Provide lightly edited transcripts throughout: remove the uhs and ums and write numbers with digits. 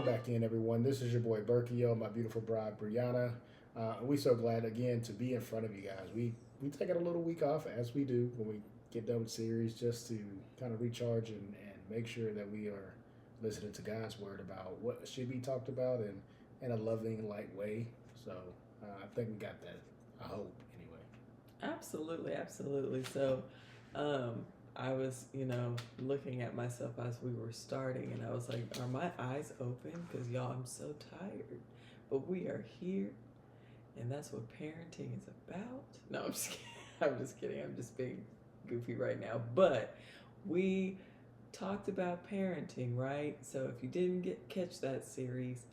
Welcome back in, everyone. This is your boy Berkio, my beautiful bride Brianna. We so glad again to be in front of you guys. We take a little week off as we do when we get done with series, just to kind of recharge and make sure that we are listening to God's word about what should be talked about in a loving, light way. So I think we got that. I hope anyway. Absolutely, absolutely. So, um, I was, looking at myself as we were starting, and I was like, "Are my eyes open? Because y'all, I'm so tired." But we are here, and that's what parenting is about. No, I'm just kidding. I'm just kidding. I'm just being goofy right now. But we talked about parenting, right? So if you didn't catch that series,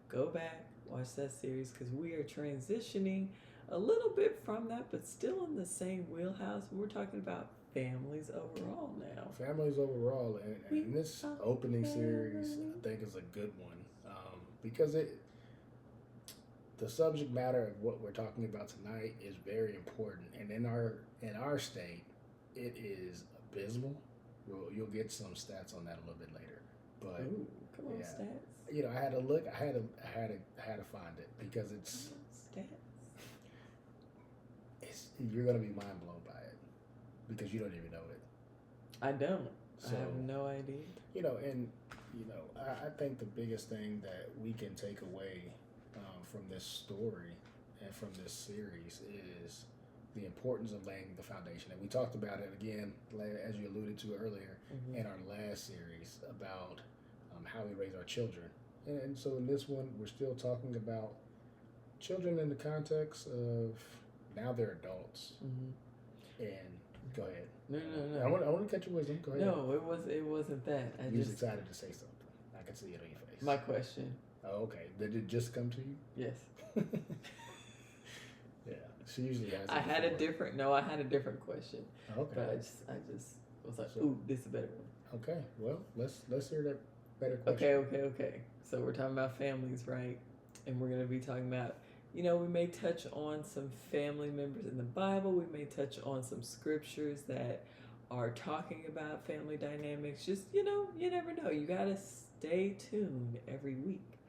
go back, watch that series, because we are transitioning a little bit from that, but still in the same wheelhouse. We're talking about families overall now. Families overall, and this opening series I think is a good one because the subject matter of what we're talking about tonight is very important, and in our state, it is abysmal. You'll get some stats on that a little bit later, but Ooh, come on, stats. I had to look. I had to find it because Stats. you're gonna be mind blown by it because you don't even know it. I don't. So, I have no idea. I think the biggest thing that we can take away from this story and from this series is the importance of laying the foundation. And we talked about it again, as you alluded to earlier, in our last series about how we raise our children. And so in this one, we're still talking about children in the context of now they're adults. And go ahead. No. I want to catch your wisdom. Go ahead. No, it wasn't that. You was excited to say something. I can see it on your face. My question. Oh, okay. Did it just come to you? Yes. Yeah. She usually has. I had a different question. Okay. But I just was like, ooh, this is a better one. Okay. Well, let's hear that better question. Okay. So we're talking about families, right? And we're gonna be talking about, we may touch on some family members in the Bible. We may touch on some scriptures that are talking about family dynamics. Just, you never know. You got to stay tuned every week.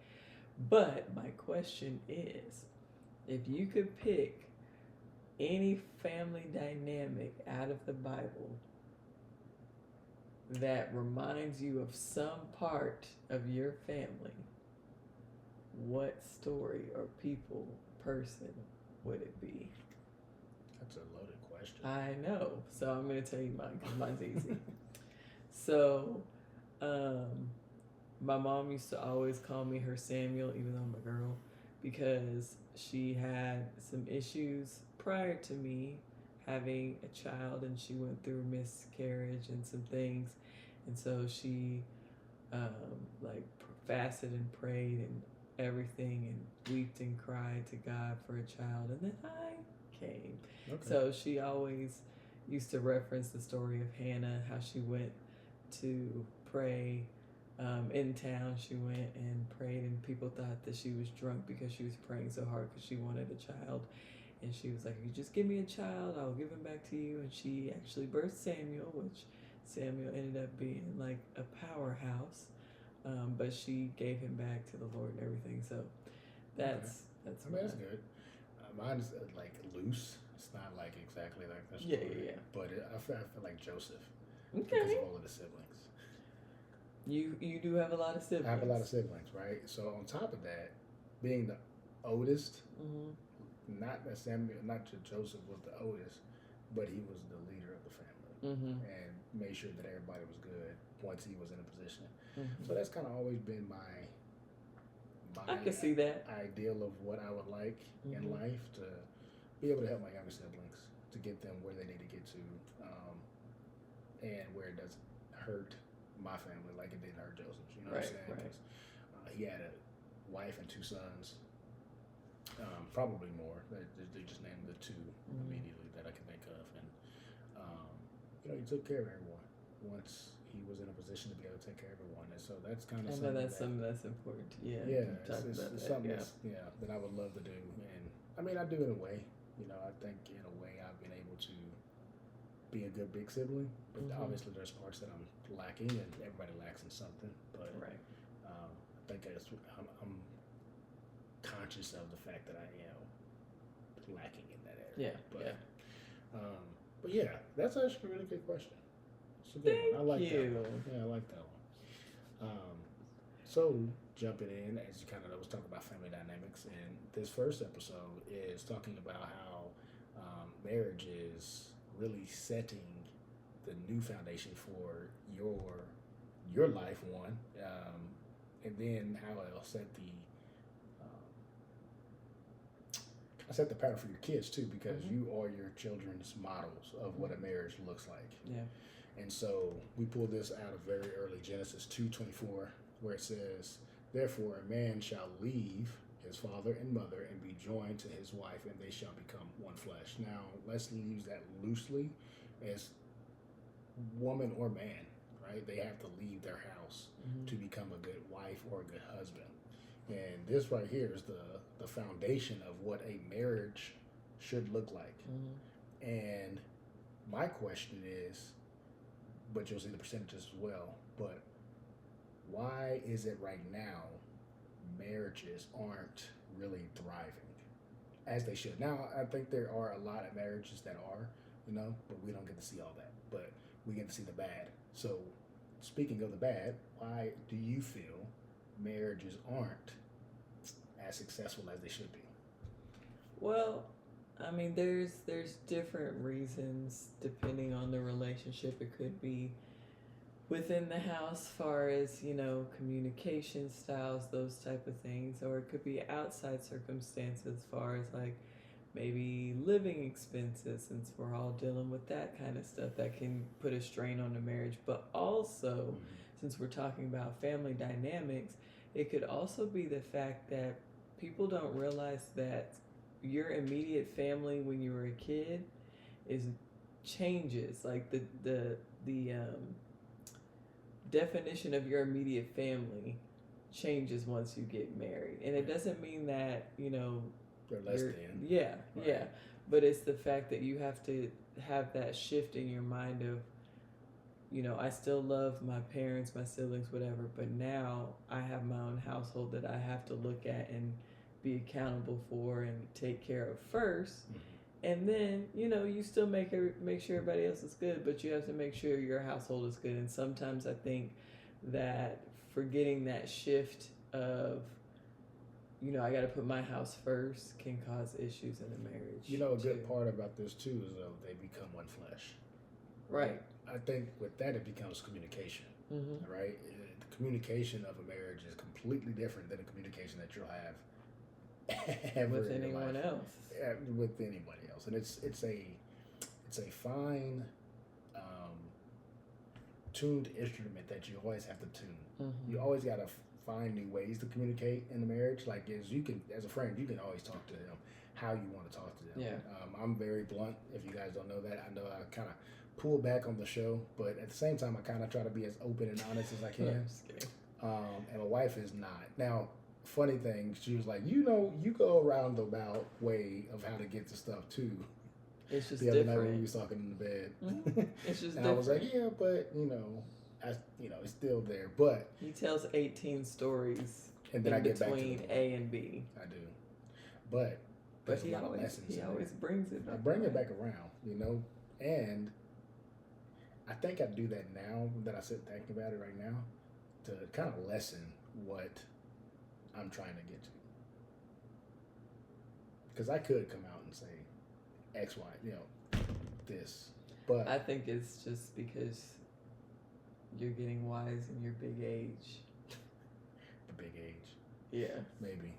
But my question is, if you could pick any family dynamic out of the Bible that reminds you of some part of your family, what story or person would it be? That's a loaded question. I know. So I'm going to tell you mine because mine's easy. So, my mom used to always call me her Samuel, even though I'm a girl, because she had some issues prior to me having a child, and she went through miscarriage and some things. And so she fasted and prayed and everything and wept and cried to God for a child, and then I came. Okay. So she always used to reference the story of Hannah, how she went to pray in town. She went and prayed, and people thought that she was drunk because she was praying so hard because she wanted a child. And she was like, if you just give me a child, I'll give him back to you. And she actually birthed Samuel, which Samuel ended up being like a powerhouse. But she gave him back to the Lord and everything. So that's that's good. Mine's like loose. It's not like exactly like that story. Yeah. But I feel like Joseph. Okay. Because of all of the siblings. You do have a lot of siblings. I have a lot of siblings, right? So on top of that, being the oldest, not that Joseph was the oldest, but he was the leader of the family and made sure that everybody was good once he was in a position. So that's kind of always been my I can see that ideal of what I would like in life, to be able to help my younger siblings, to get them where they need to get to, and where it doesn't hurt my family like it didn't hurt Joseph's. You know what I'm saying? Because he had a wife and 2 sons, probably more. They just named the 2 immediately that I can think of, and he took care of everyone once he was in a position to be able to take care of everyone. And so that's kind of something that's important. Yeah. Yeah, it's something that I would love to do. And I mean, I do in a way. I think in a way I've been able to be a good big sibling, but obviously there's parts that I'm lacking, and everybody lacks in something. But think I'm conscious of the fact that I am lacking in that area. Yeah, But, yeah. but yeah, that's actually a really good question. It's a good one. I Thank like that you. one. Yeah, I like that one. So jumping in, as you kind of was talking about family dynamics, and this first episode is talking about how marriage is really setting the new foundation for your life one, and then how it'll um, set the pattern for your kids too, because Mm-hmm. you are your children's models of what a marriage looks like. Yeah. And so we pull this out of very early Genesis 2:24, where it says, "Therefore a man shall leave his father and mother and be joined to his wife, and they shall become one flesh." Now let's use that loosely as woman or man, right? They have to leave their house Mm-hmm. to become a good wife or a good husband. And this right here is the foundation of what a marriage should look like. Mm-hmm. And my question is, but you'll see the percentages as well, but why is it right now marriages aren't really thriving as they should? Now, I think there are a lot of marriages that are, but we don't get to see all that. But we get to see the bad. So, speaking of the bad, why do you feel marriages aren't as successful as they should be? Well, I mean, there's different reasons depending on the relationship. It could be within the house, far as communication styles, those type of things, or it could be outside circumstances, far as like maybe living expenses, since we're all dealing with that kind of stuff that can put a strain on the marriage. But also, since we're talking about family dynamics, it could also be the fact that people don't realize that your immediate family when you were a kid is changes. Like the definition of your immediate family changes once you get married, and it doesn't mean that They're less than. yeah, Right. yeah, but it's the fact that you have to have that shift in your mind of I still love my parents, my siblings, whatever, but now I have my own household that I have to look at and be accountable for and take care of first. And then you still make sure everybody else is good, but you have to make sure your household is good. And sometimes I think that forgetting that shift of I got to put my house first can cause issues in a marriage. A good part about this too is though they become one flesh. Right. I think with that it becomes communication. Mm-hmm. Right. The communication of a marriage is completely different than the communication that you'll have ever with in your anyone life. else. With anybody else, and it's a fine tuned instrument that you always have to tune. Mm-hmm. You always got to find new ways to communicate in the marriage. Like as a friend, you can always talk to them how you want to talk to them. Yeah. I'm very blunt. If you guys don't know that, I know I kind of pull back on the show, but at the same time, I kind of try to be as open and honest as I can. I'm just kidding. And my wife is not. Now, funny thing, she was like, you go around the about way of how to get to stuff too. It's just the other different. night when we was talking in the bed, Mm-hmm. It's just and different. I was like, yeah, but it's still there. But he tells 18 stories and then in I get back to between the A and B. I do, but there's a lot of lessons. He always brings it back. I bring it back around, and I think I do that now that I sit thinking about it right now to kind of lessen what I'm trying to get to. Because I could come out and say X, Y, this. But I think it's just because you're getting wise in your big age. the big age. Yeah. Maybe.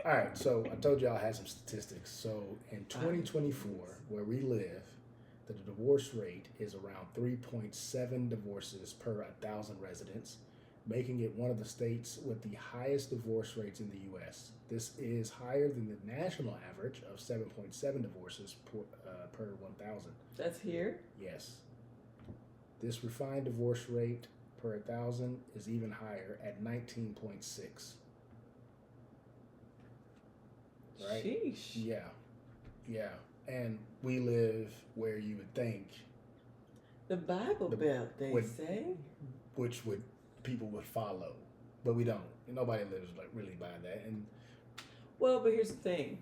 All right, so I told y'all I had some statistics. So in 2024, where we live, the divorce rate is around 3.7 divorces per 1,000 residents, making it one of the states with the highest divorce rates in the U.S. This is higher than the national average of 7.7 divorces per 1,000. That's here? Yes. This refined divorce rate per 1,000 is even higher at 19.6. Right? Sheesh. Yeah. And we live where you would think The Bible Belt, they say. which people would follow but we don't. Nobody lives like really by that. And Well, but here's the thing.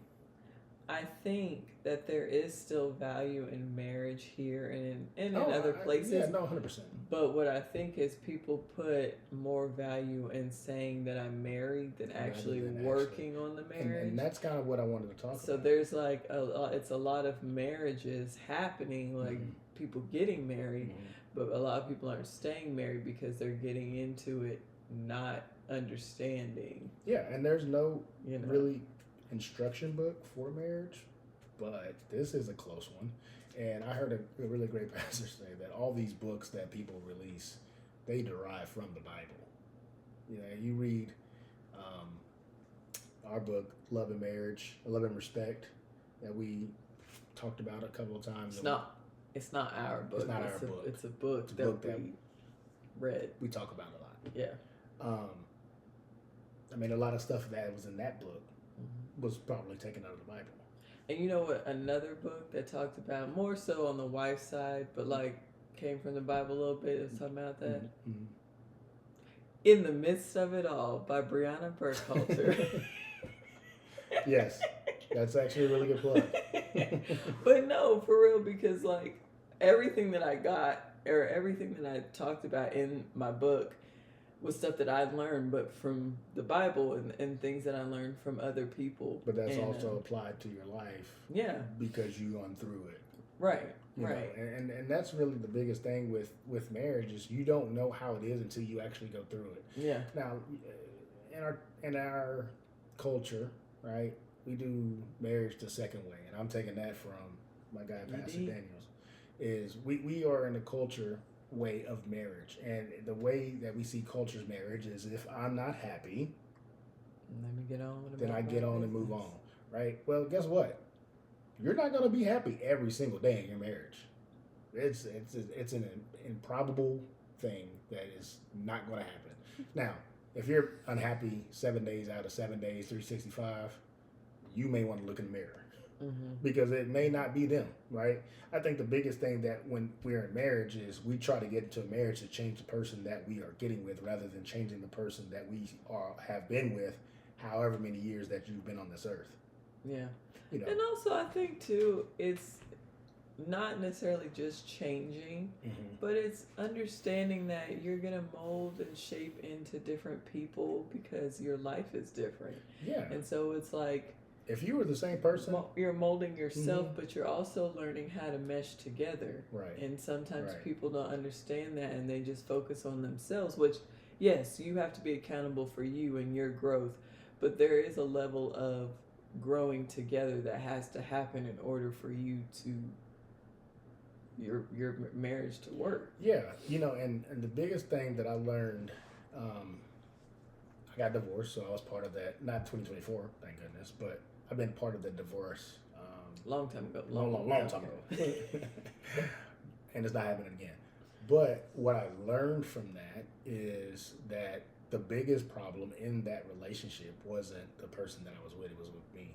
I think that there is still value in marriage here and in other places. yeah, no, 100%. But what I think is people put more value in saying that I'm married than actually working on the marriage. And that's kind of what I wanted to talk about. So there's like it's a lot of marriages happening, like people getting married, but a lot of people aren't staying married because they're getting into it not understanding. Yeah, and there's no really instruction book for marriage, but this is a close one. And I heard a really great pastor say that all these books that people release, they derive from the Bible. You read our book, Love and Marriage, Love and Respect, that we talked about a couple of times. It's not our book. It's not our book. It's a book that we read. We talk about a lot. Yeah. I mean, a lot of stuff that was in that book was probably taken out of the Bible. And you know what? Another book that talked about more so on the wife's side, but like came from the Bible a little bit. It was talking about that. In the Midst of It All by Brianna Burkhalter. Yes, that's actually a really good plug. But no, for real, because like everything that I got or everything that I talked about in my book was stuff that I learned, but from the Bible and things that I learned from other people. But that's also applied to your life. Yeah. Because you gone through it. Right. You know, and that's really the biggest thing with marriage is you don't know how it is until you actually go through it. Yeah. Now, in our culture, right, we do marriage the second way, and I'm taking that from my guy Pastor Daniels. Is we are in a culture way of marriage, and the way that we see culture's marriage is if I'm not happy, let me get on. Then I get on and move on, right? Well, guess what? You're not going to be happy every single day in your marriage. It's an improbable thing that is not going to happen. Now, if you're unhappy 7 days out of 7 days, 365, you may want to look in the mirror. Because it may not be them, right? I think the biggest thing that when we're in marriage is we try to get into a marriage to change the person that we are getting with rather than changing the person that we have been with however many years that you've been on this earth. Yeah. And also I think too, it's not necessarily just changing, but it's understanding that you're going to mold and shape into different people because your life is different. Yeah. And so it's like, if you were the same person, you're molding yourself, but you're also learning how to mesh together. Right. And sometimes people don't understand that and they just focus on themselves, which, yes, you have to be accountable for you and your growth, but there is a level of growing together that has to happen in order for you to your marriage to work. Yeah, and the biggest thing that I learned, I got divorced, so I was part of that. Not 2024, thank goodness, but I've been part of the divorce. Long time ago. Long time ago. And it's not happening again. But what I learned from that is that the biggest problem in that relationship wasn't the person that I was with, it was with me.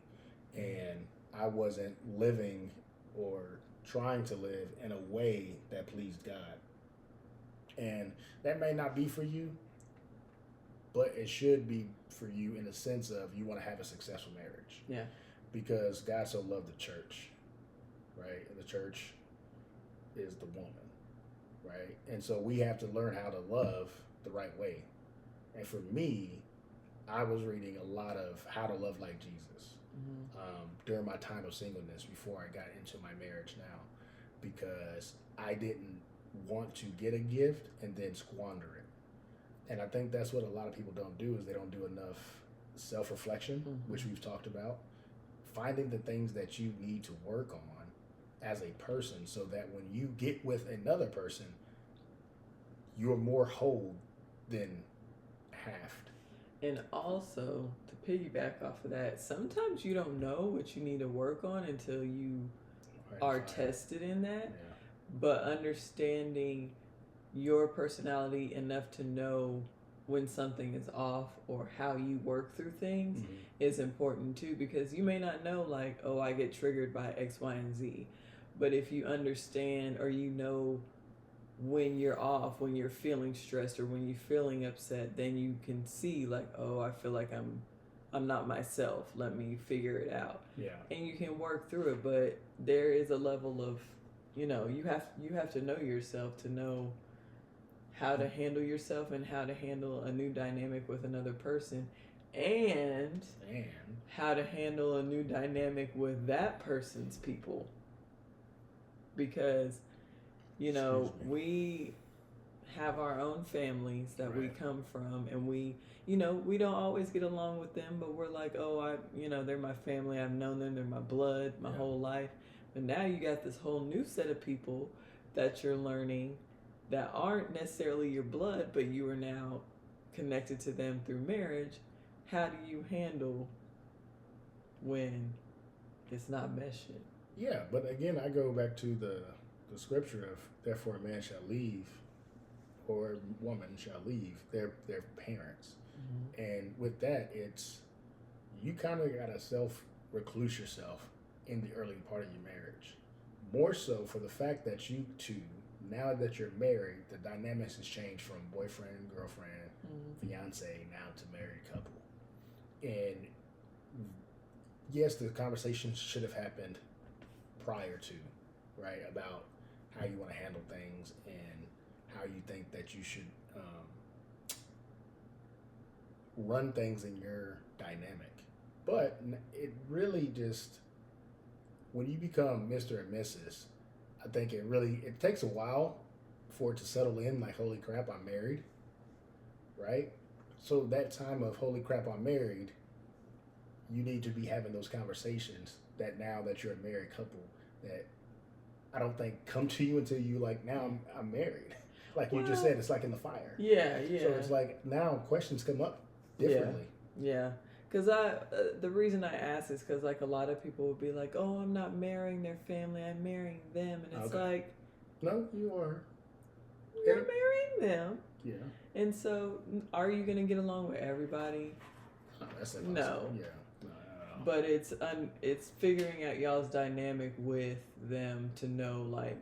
And I wasn't living or trying to live in a way that pleased God. And that may not be for you, but it should be for you in the sense of you want to have a successful marriage. Yeah. Because God so loved the church, right? And the church is the woman, right? And so we have to learn how to love the right way. And for me, I was reading a lot of How to Love Like Jesus during my time of singleness before I got into my marriage now, because I didn't want to get a gift and then squander it. And I think that's what a lot of people don't do is they don't do enough self-reflection, which we've talked about, finding the things that you need to work on as a person so that when you get with another person, you're more whole than halved. And also, to piggyback off of that, sometimes you don't know what you need to work on until you are tested in that. Yeah. But understanding your personality enough to know when something is off or how you work through things is important too, because you may not know, like, oh, I get triggered by X, Y, and Z. But if you understand or you know when you're off, when you're feeling stressed or when you're feeling upset, then you can see like, oh, I feel like I'm not myself. Let me figure it out. Yeah. And you can work through it, but there is a level of, you have to know yourself to know how to handle yourself and how to handle a new dynamic with another person and how to handle a new dynamic with that person's people. Because we have our own families that we come from, and we don't always get along with them, but we're like, oh, they're my family, I've known them, they're my blood my whole life. But now you got this whole new set of people that you're learning that aren't necessarily your blood, but you are now connected to them through marriage. How do you handle when it's not meshing? Yeah, but again, I go back to the scripture of, therefore a man shall leave, or a woman shall leave their parents. Mm-hmm. And with that, it's, you kind of got to recluse yourself in the early part of your marriage. More so for the fact that you two, now that you're married, the dynamics has changed from boyfriend, girlfriend, fiance, now to married couple. And yes, the conversation should have happened prior to, right, about how you want to handle things and how you think that you should run things in your dynamic. But it really just, when you become Mr. and Mrs., I think it takes a while for it to settle in, like, holy crap, I'm married, right? So that time of, holy crap, I'm married, you need to be having those conversations that now that you're a married couple, that I don't think come to you until you like, now I'm married. Like you just said, it's like in the fire. Yeah. So it's like now questions come up differently. Yeah. Because the reason I ask is because like a lot of people would be like, oh, I'm not marrying their family, I'm marrying them. And it's like, no, you are. You're marrying them. Yeah. And so are you going to get along with everybody? That's no. Yeah. But it's figuring out y'all's dynamic with them to know, like,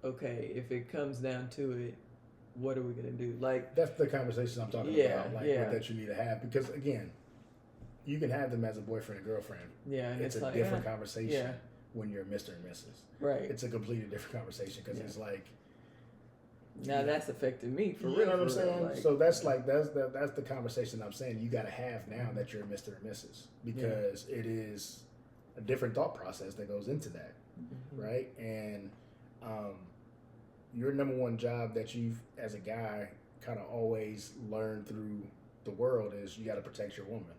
okay, if it comes down to it, what are we gonna do? Like, that's the conversation I'm talking about. Like that you need to have, because again, you can have them as a boyfriend and girlfriend. Yeah, and it's a like, different conversation when you're Mr. and Mrs. Right. It's a completely different conversation because it's like. Now that's affected me for real. You know what I'm saying? Like, so that's the conversation I'm saying you got to have now that you're Mr. and Mrs. Because it is a different thought process that goes into that, right? And your number one job that you've, as a guy, kind of always learned through the world is you got to protect your woman.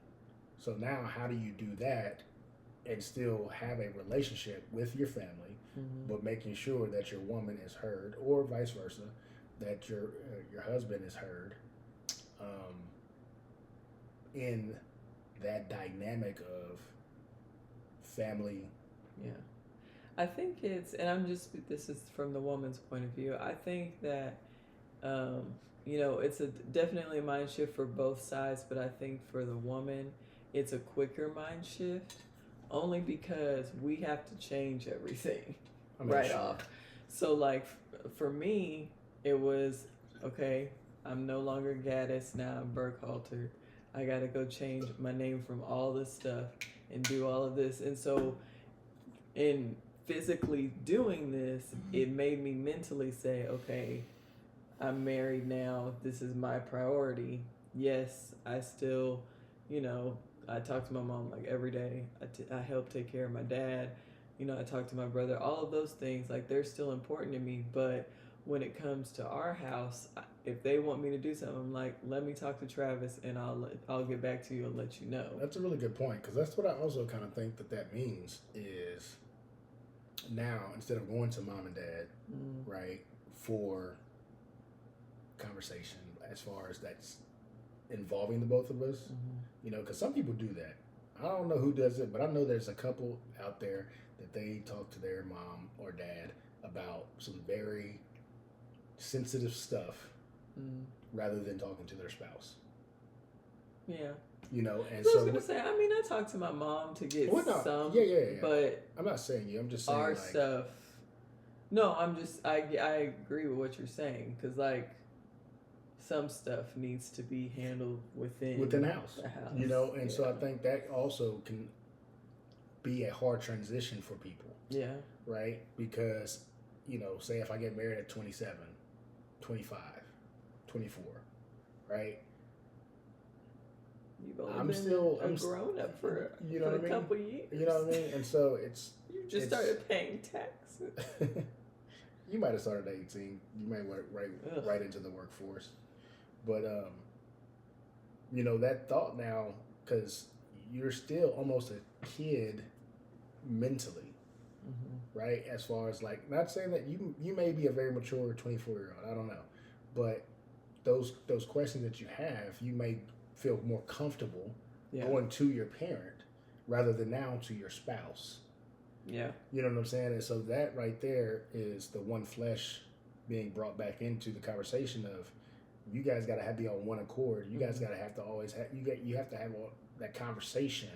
So now, how do you do that and still have a relationship with your family, but making sure that your woman is heard, or vice versa, that your husband is heard in that dynamic of family. Yeah. I think this is from the woman's point of view. I think that, it's definitely a mind shift for both sides, but I think for the woman, it's a quicker mind shift only because we have to change everything off. So like for me, it was, okay, I'm no longer Gaddis, now I'm Burkhalter. I got to go change my name from all this stuff and do all of this. And so in physically doing this, it made me mentally say, okay, I'm married now. This is my priority. Yes, I still, I talk to my mom like every day. I help take care of my dad. I talk to my brother. All of those things, like, they're still important to me. But when it comes to our house, if they want me to do something, I'm like, let me talk to Travis and I'll get back to you and let you know. That's a really good point, because that's what I also kind of think that means is now, instead of going to mom and dad, right, for conversation as far as that's involving the both of us, because some people do that. I don't know who does it, but I know there's a couple out there that they talk to their mom or dad about some very sensitive stuff rather than talking to their spouse. Yeah. And I was going to say, I talk to my mom to get some. Yeah. But I'm not saying you. I'm just saying, our stuff, No, I agree with what you're saying because like some stuff needs to be handled within the house. the house. You know, and yeah. so I think that also can be a hard transition for people, Yeah. right? Because, you know, say if I get married at 27, 25, 24, right? You've only been grown up for you know for what a I mean? couple years. You know what I mean? And so You just started paying taxes. You might have started at 18. You might went right into the workforce. But you know, that thought now, because you're still almost a kid mentally, right? As far as like, not saying that you may be a very mature 24-year-old, I don't know, but those questions that you have, you may feel more comfortable going to your parent rather than now to your spouse. Yeah. You know what I'm saying? And so that right there is the one flesh being brought back into the conversation of, you guys got to be on one accord. You guys got to have to always have, you have to have that conversation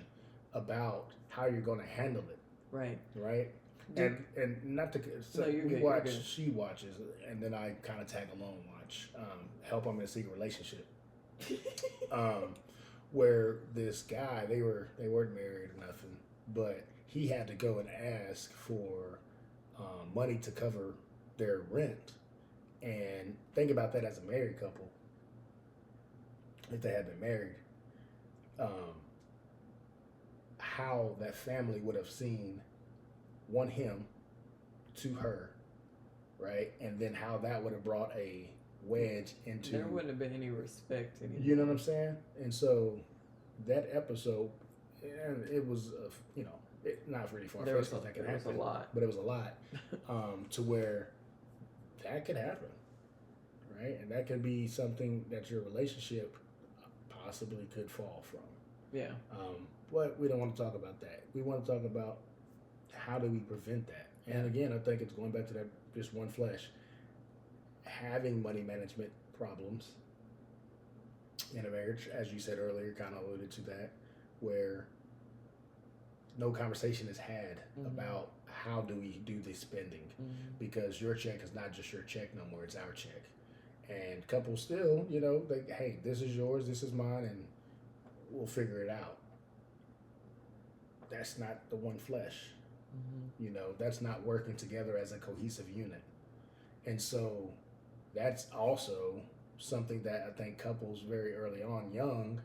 about how you're going to handle it. Right. Right. And not to, so we watch, she watches, and then I kind of tag along watch, Help I'm in a Secret Relationship. Where this guy, they weren't married or nothing, but he had to go and ask for money to cover their rent. And think about that as a married couple, if they had been married, how that family would have seen him to her, right? And then how that would have brought a wedge into... There wouldn't have been any respect anymore. You know what I'm saying? And so that episode, and it was, you know, not really far-fetched because that could happen. There was a lot. But it was a lot to where that could happen, right? And that could be something that your relationship possibly could fall from. Yeah. But we don't want to talk about that. We want to talk about how do we prevent that. And again, I think it's going back to that just one flesh. Having money management problems in a marriage, as you said earlier, kind of alluded to that, where no conversation is had about how do we do this spending, because your check is not just your check no more, it's our check. And couples still, you know, like, hey, this is yours, this is mine, and we'll figure it out. That's not the one flesh. You know, that's not working together as a cohesive unit. And so that's also something that I think couples very early on, young,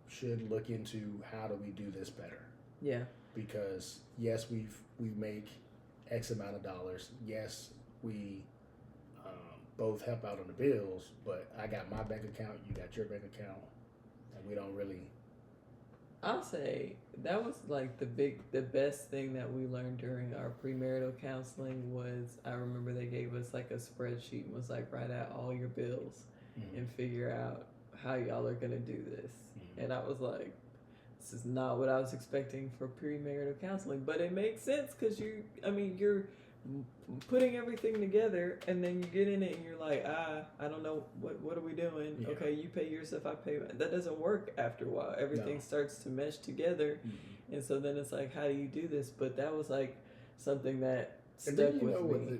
should look into. How do we do this better? Yeah. Because yes, we make X amount of dollars. Yes, we both help out on the bills, but I got my bank account, you got your bank account, and we don't really... I'll say that was like the best thing that we learned during our premarital counseling was, I remember they gave us like a spreadsheet and was like, write out all your bills and figure out how y'all are gonna do this. And I was like, this is not what I was expecting for premarital counseling, but it makes sense because you're putting everything together, and then you get in it and you're like, I don't know, what are we doing? Yeah. Okay, you pay your stuff, I pay. That doesn't work after a while. Everything starts to mesh together, and so then it's like, how do you do this? But that was like something that stuck with me.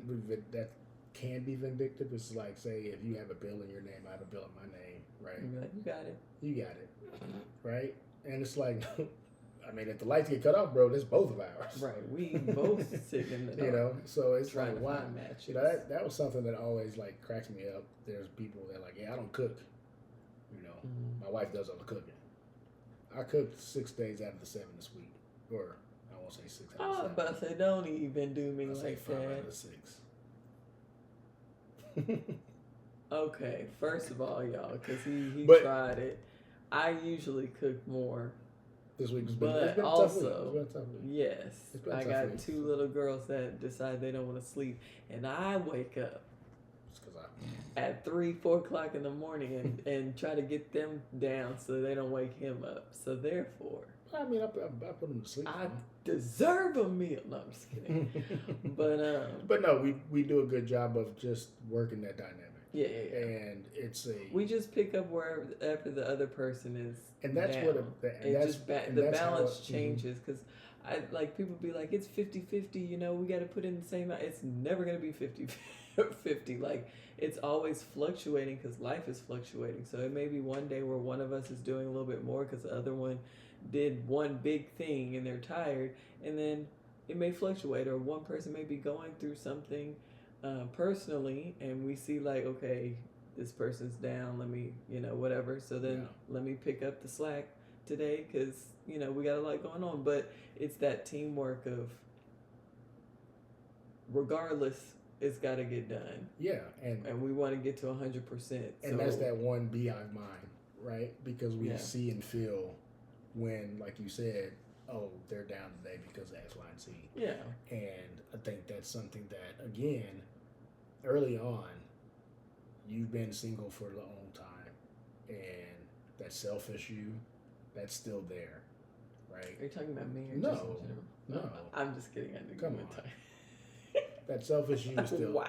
That can be vindictive. It's like, say, if you have a bill in your name, I have a bill in my name, right? You're like, you got it, right? And it's like, I mean, if the lights get cut off, bro, that's both of ours. Right. We both sit in the dark. You know, so it's like, why? You know, that was something that always like cracks me up. There's people that are like, yeah, I don't cook. You know, my wife does all the cooking. I cooked 6 days out of the 7 this week, or I won't say 6 out of 7. Oh, but say, don't even do me like 5 that. out of 6. Okay, first of all, y'all, because he tried it. I usually cook more. This week has been also, it's been a tough week. Yes, I got 2 little girls that decide they don't want to sleep, and I wake up at 3-4 o'clock in the morning and try to get them down so they don't wake him up. So therefore, I mean, I put them to sleep. I deserve a meal. No, I'm just kidding. But no, we do a good job of just working that dynamic. Yeah, yeah, yeah. And it's a We just pick up wherever after the other person is and that's down. what It just and the that's how balance changes because I like people be like it's 50-50, we got to put in the same amount. It's never going to be 50-50. Like it's always fluctuating because life is fluctuating. So it may be one day where one of us is doing a little bit more because the other one did one big thing and they're tired, and then it may fluctuate, or one person may be going through something personally, and we see like, okay, this person's down. Let me, whatever. So then let me pick up the slack today because we got a lot going on. But it's that teamwork of regardless, it's got to get done. Yeah, and we want to get to 100%. And that's that one beehive mind, right? Because we see and feel when, like you said, oh, they're down today because of X, Y, and Z. Yeah. And I think that's something that, again, early on, you've been single for a long time, and that selfish you, that's still there, right? Are you talking about me or no, just in general? No. I'm just kidding. I knew Come you on. talking. That selfish you is still wow.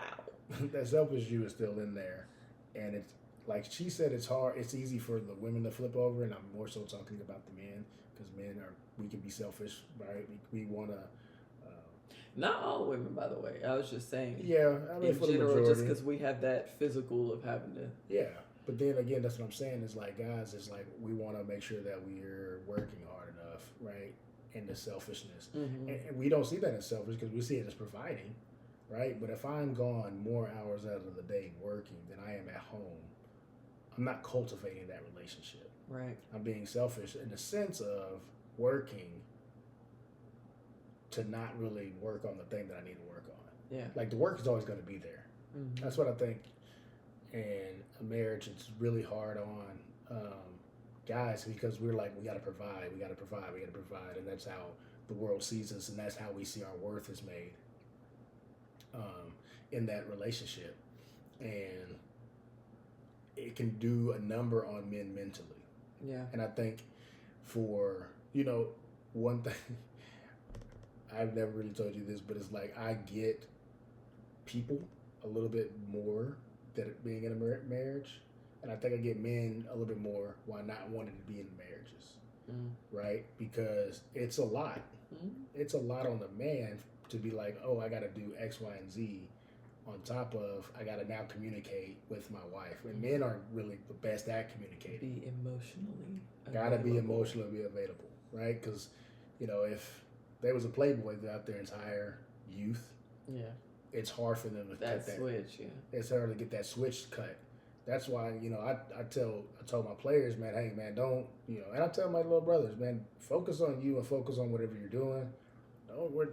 That selfish you is still in there, and it's like she said, it's hard. It's easy for the women to flip over, and I'm more so talking about the men because we can be selfish, right? We want to. Not all women, by the way. I was just saying. Yeah, I mean, in for general, the majority, just because we have that physical of having to. Yeah, but then again, that's what I'm saying. Is like guys, it's like we want to make sure that we're working hard enough, right? And the selfishness, and we don't see that as selfish because we see it as providing, right? But if I'm gone more hours out of the day working than I am at home, I'm not cultivating that relationship. Right. I'm being selfish in the sense of working to not really work on the thing that I need to work on. Yeah. Like the work is always going to be there. Mm-hmm. That's what I think. And a marriage, it's really hard on guys because we're like, we got to provide, and that's how the world sees us, and that's how we see our worth is made in that relationship, and it can do a number on men mentally. Yeah. And I think for one thing, I've never really told you this, but it's like I get people a little bit more than being in a marriage. And I think I get men a little bit more while not wanting to be in marriages, right? Because it's a lot. It's a lot on the man to be like, oh, I got to do X, Y, and Z on top of I got to now communicate with my wife. And men aren't really the best at communicating. Be emotionally Got to be emotionally available, right? Because, if there was a playboy throughout their entire youth, it's hard for them to cut that switch. Yeah, it's hard to get that switch cut. That's why I told my players, man, hey man, don't and I tell my little brothers, man, focus on you and focus on whatever you're doing.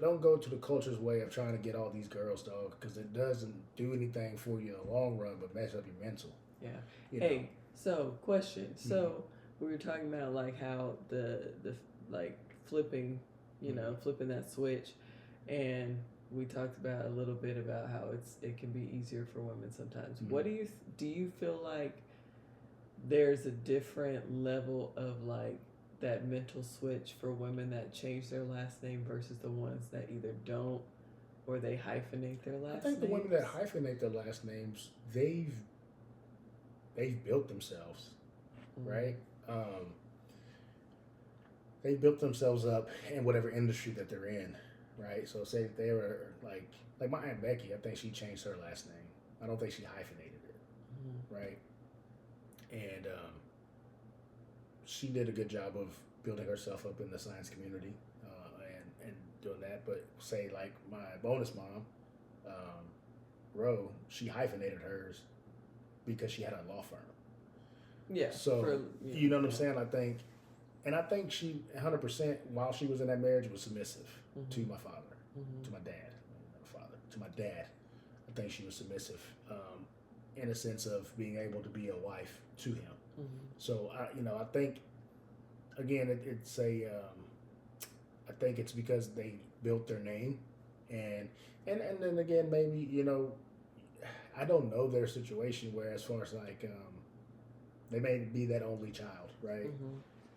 Don't go to the culture's way of trying to get all these girls, dog, because it doesn't do anything for you in the long run, but mess up your mental. Yeah. Hey, so question. So we were talking about like how the like flipping, flipping that switch, and we talked about a little bit about how it can be easier for women sometimes. What do you feel like there's a different level of like that mental switch for women that change their last name versus the ones that either don't or they hyphenate their last names? I think the women that hyphenate their last names, they've built themselves, right? They built themselves up in whatever industry that they're in, right? So say if they were like my Aunt Becky, I think she changed her last name. I don't think she hyphenated it, right? And she did a good job of building herself up in the science community and doing that. But say like my bonus mom, Ro, she hyphenated hers because she had a law firm. Yeah. So you know what I'm saying? I think she 100% while she was in that marriage was submissive to my father, to my dad, to my dad. I think she was submissive in a sense of being able to be a wife to him. So I think again it's a I think it's because they built their name and then again maybe I don't know their situation where as far as like they may be that only child, right?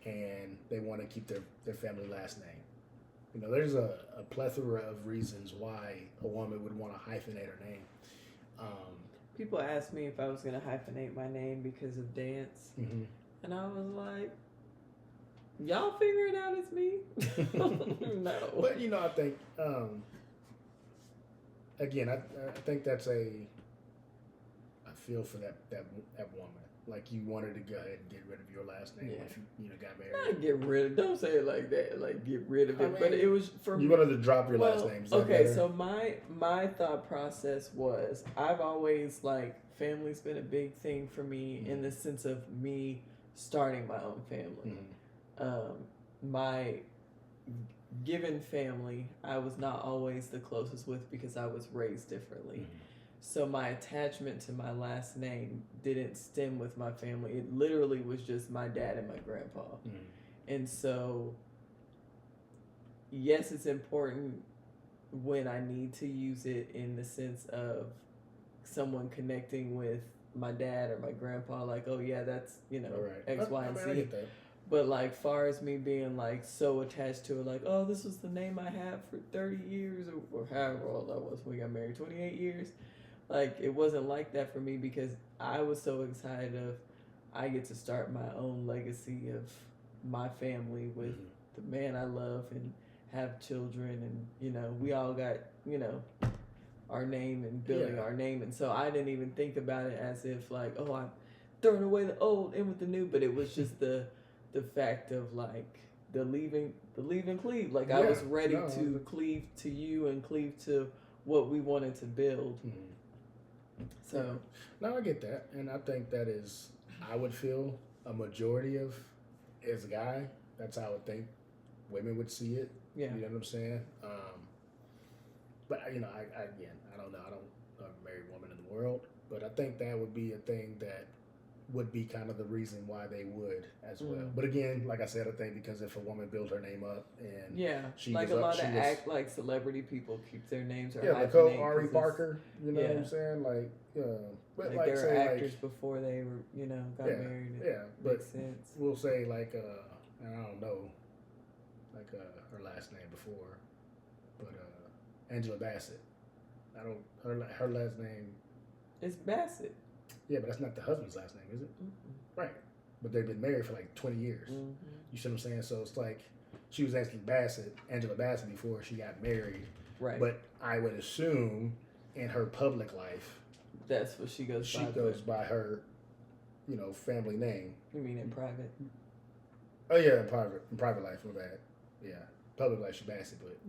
And they want to keep their family last name. There's a plethora of reasons why a woman would want to hyphenate her name. people asked me if I was gonna hyphenate my name because of dance, Mm-hmm. and I was like, y'all figure it out. It's me. No. But I think again, I think that's I feel for that woman. Like you wanted to go ahead and get rid of your last name if you got married. Not get rid of. Don't say it like that. Like get rid of it. But it was for you wanted to drop your last name. Is that okay, better? so my thought process was I've always family's been a big thing for me in the sense of me starting my own family. My given family I was not always the closest with because I was raised differently. So my attachment to my last name didn't stem with my family. It literally was just my dad and my grandpa. And so, yes, it's important when I need to use it in the sense of someone connecting with my dad or my grandpa, like, oh yeah, that's, X, Y, and Z. I get that. But far as me being so attached to it, oh, this was the name I had for 30 years or however old I was when we got married, 28 years. It wasn't like that for me because I was so excited I get to start my own legacy of my family with the man I love and have children and, we all got, our name and building our name. And so I didn't even think about it as if oh, I'm throwing away the old in with the new, but it was just the fact of the leave and cleave. I was ready to cleave to you and cleave to what we wanted to build. So no, I get that, and I think that is I would feel a majority of as a guy. That's how I would think women would see it. Yeah, you know what I'm saying. But I don't know. I don't know a married woman in the world, but I think that would be a thing that would be kind of the reason why they would as well. But again, like I said, I think because if a woman built her name up and she was a lot of celebrity people keep their names or Nicole Ari Parker, you know what I'm saying? But there were actors before they were got married. But makes sense. We'll say I don't know, her last name before, but Angela Bassett. Her last name. It's Bassett. Yeah, but that's not the husband's last name, is it? Mm-hmm. Right. But they've been married for 20 years. Mm-hmm. You see what I'm saying? So it's she was actually Angela Bassett before she got married. Right. But I would assume in her public life, that's what she goes by. She goes by her, family name. You mean in private? Oh yeah, in private life, my bad. Yeah. Public life she's Bassett, but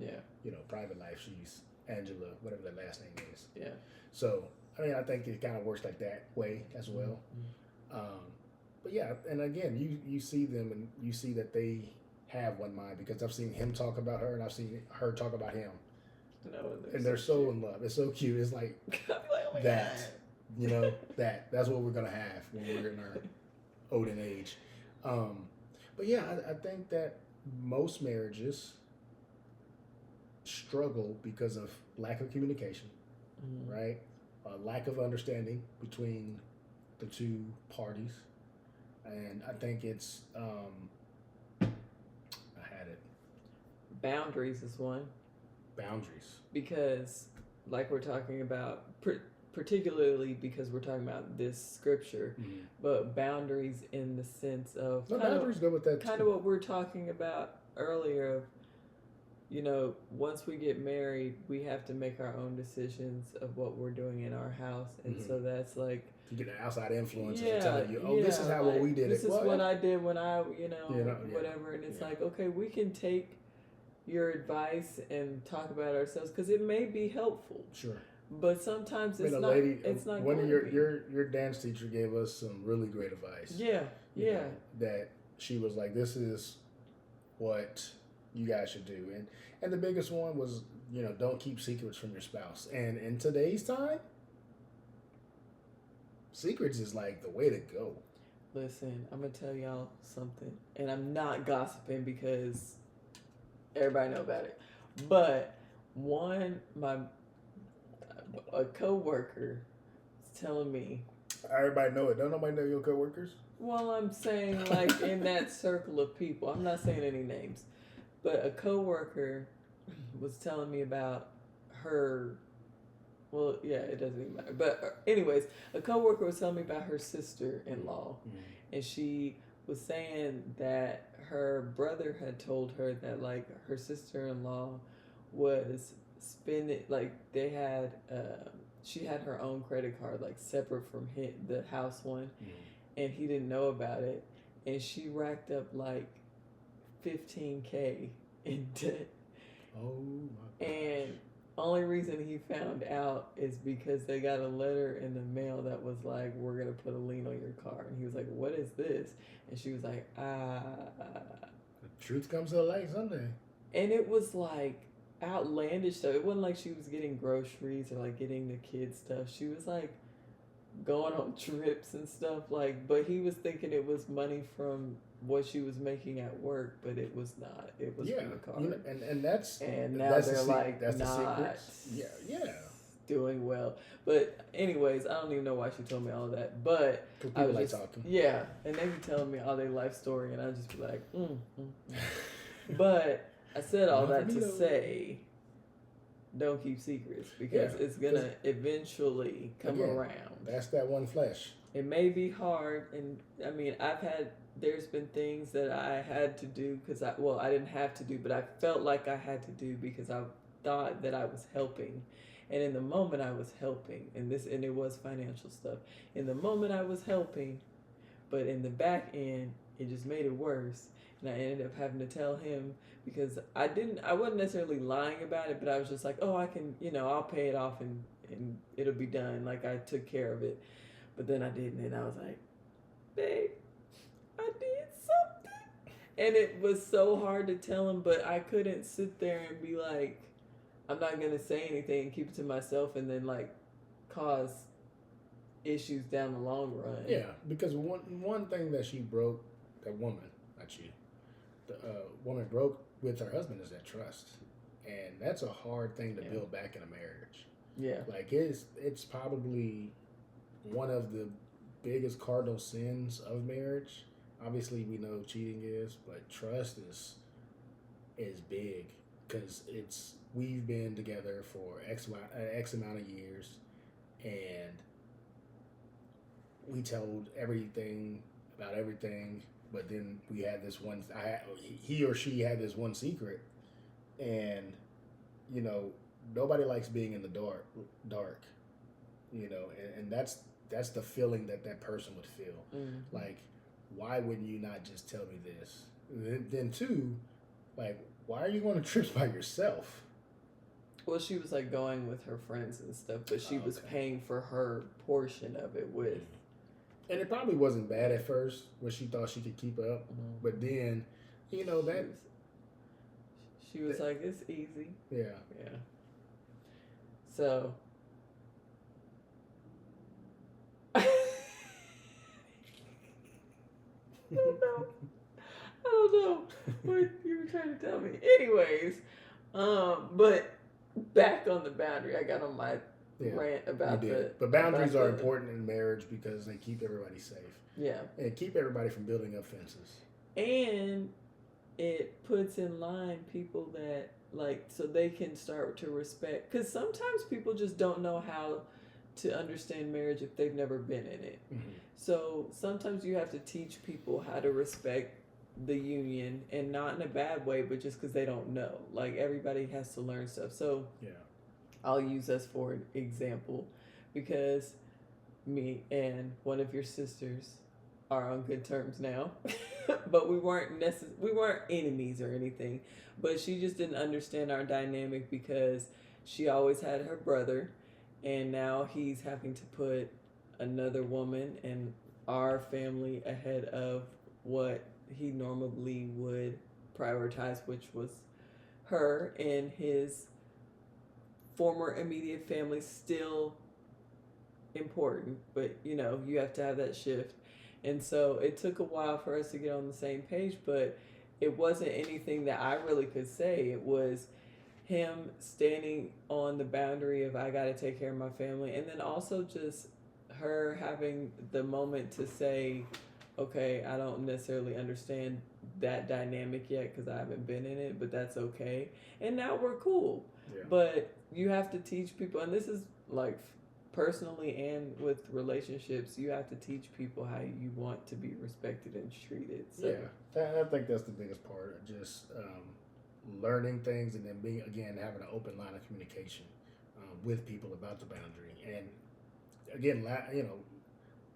private life she's Angela, whatever that last name is. Yeah. So I think it kind of works like that way as well. But yeah, and again, you see them and you see that they have one mind because I've seen him talk about her and I've seen her talk about him. And they're so in love. It's so cute. It's like oh that, that's what we're going to have when we're in our olden age. But yeah, I think that most marriages struggle because of lack of communication, right? Lack of understanding between the two parties, and I think it's I had it. Boundaries is one. Boundaries, because we're talking about, particularly because we're talking about this scripture, but boundaries in the sense of boundaries go with that kind of what we're talking about earlier. Once we get married, we have to make our own decisions of what we're doing in our house. And so that's you get the outside influences telling you, this is how we did this it. This is what I did when I, whatever. And it's okay, we can take your advice and talk about ourselves because it may be helpful. Sure. But sometimes it's not. It's not. One of your dance teacher gave us some really great advice. Yeah. That she was like, this is what you guys should do, and the biggest one was don't keep secrets from your spouse. And in today's time, secrets is the way to go. Listen, I'm gonna tell y'all something, and I'm not gossiping because everybody know about it. But a coworker was telling me. Everybody know it. Don't nobody know your coworkers? Well, I'm saying in that circle of people. I'm not saying any names. But a coworker was telling me about her Well, yeah, it doesn't even matter. But anyways, a coworker was telling me about her sister-in-law, and she was saying that her brother had told her that like her sister-in-law was spending like they had she had her own credit card like separate from the house one, and he didn't know about it, and she racked up like 15K in debt. Oh my gosh. And only reason he found out is because they got a letter in the mail that was like, "We're gonna put a lien on your car," and he was like, "What is this?" And she was like, "Ah." The truth comes to light someday. And it was like outlandish stuff. It wasn't like she was getting groceries or like getting the kids stuff. She was like going on trips and stuff. Like, but he was thinking it was money from what she was making at work, but it was not. It was from the car. You know, and that's now that's they're like that's not the secret. Yeah. doing well. But anyways, I don't even know why she told me all of that. But People I was like just talking. yeah, and they be telling me all their life story, and I just be like, But I said all that to say, don't keep secrets because it's gonna eventually come around. That's that one flesh. It may be hard, and I mean, there's been things that I had to do because I didn't have to do, but I felt like I had to do because I thought that I was helping. And in the moment I was helping, and it was financial stuff. In the moment I was helping, but in the back end, it just made it worse. And I ended up having to tell him because I wasn't necessarily lying about it, but I was just like, oh, I can, I'll pay it off and it'll be done. Like I took care of it. But then I didn't, and I was like, babe, I did something. And it was so hard to tell him, but I couldn't sit there and be like, I'm not going to say anything and keep it to myself and then like cause issues down the long run. Yeah, because one thing that she broke, that woman, not you, the woman broke with her husband is that trust. And that's a hard thing to build back in a marriage. Yeah. Like it's probably one of the biggest cardinal sins of marriage. Obviously, we know cheating is, but trust is big because we've been together for X amount of years, and we told everything about everything. But then we had this one. He or she had this one secret, and nobody likes being in the dark. And that's the feeling that person would feel. Mm-hmm. Like, why wouldn't you not just tell me this? Then two, like, why are you going to trips by yourself? Well, she was like going with her friends and stuff, but she was paying for her portion of it with. And it probably wasn't bad at first when she thought she could keep up, but then, that. She was like, it's easy. Yeah. Yeah. So. I don't know what you were trying to tell me. Anyways, but back on the boundary, I got on my rant about But boundaries are important in marriage because they keep everybody safe. Yeah. And keep everybody from building up fences. And it puts in line people that, so they can start to respect. Because sometimes people just don't know how to understand marriage if they've never been in it. Mm-hmm. So sometimes you have to teach people how to respect the union, and not in a bad way, but just because they don't know. Like, everybody has to learn stuff. So I'll use us for an example, because me and one of your sisters are on good terms now, but we weren't enemies or anything. But she just didn't understand our dynamic because she always had her brother, and now he's having to put another woman and our family ahead of what he normally would prioritize, which was her, and his former immediate family still important, but you have to have that shift. And so it took a while for us to get on the same page, but it wasn't anything that I really could say. It was him standing on the boundary of I got to take care of my family, and then also just her having the moment to say, okay, I don't necessarily understand that dynamic yet because I haven't been in it, but that's okay. And now we're cool. Yeah. But you have to teach people, and this is like personally and with relationships, you have to teach people how you want to be respected and treated. So, Yeah, I think that's the biggest part. Just learning things and then being again having an open line of communication with people about the boundary, and again,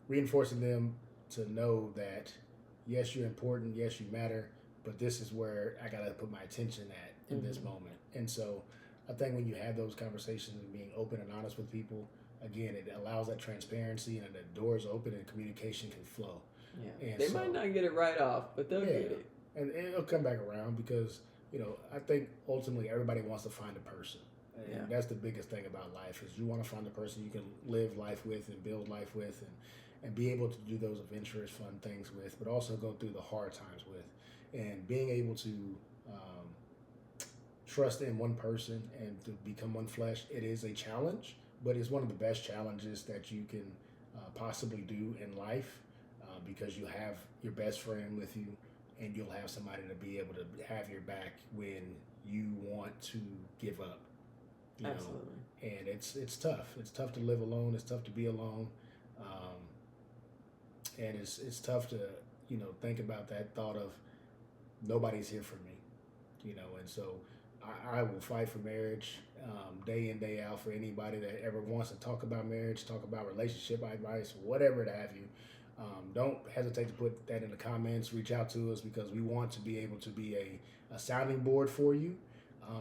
reinforcing them to know that yes, you're important, yes, you matter, but this is where I gotta put my attention at in this moment. And so, I think when you have those conversations and being open and honest with people, again, it allows that transparency and the doors open and communication can flow. yeah, And they so, might not get it right off, but they'll yeah, get it. and it'll come back around because I think ultimately everybody wants to find a person, and Yeah. that's the biggest thing about life is you want to find a person you can live life with and build life with, and be able to do those adventurous, fun things with, but also go through the hard times with, and being able to trust in one person and to become one flesh. It is a challenge, but it's one of the best challenges that you can possibly do in life because you have your best friend with you, and you'll have somebody to be able to have your back when you want to give up. Absolutely. And it's tough. It's tough to live alone. It's tough to be alone, um, and it's tough to think about that thought of nobody's here for me. And so I will fight for marriage day in day out for anybody that ever wants to talk about marriage, talk about relationship advice, whatever to have you. Don't hesitate to put that in the comments. Reach out to us because we want to be able to be a sounding board for you,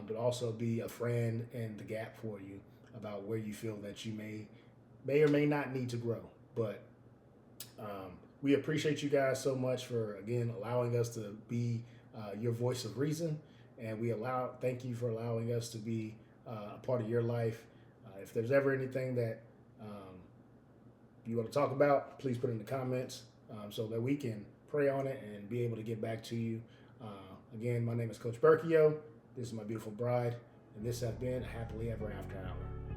but also be a friend in the gap for you about where you feel that you may or may not need to grow. But we appreciate you guys so much for again allowing us to be your voice of reason, and thank you for allowing us to be a part of your life. If there's ever anything that you want to talk about, please put it in the comments so that we can pray on it and be able to get back to you. Again, my name is Coach Berkio. This is my beautiful bride, and this has been Happily Ever After Hour.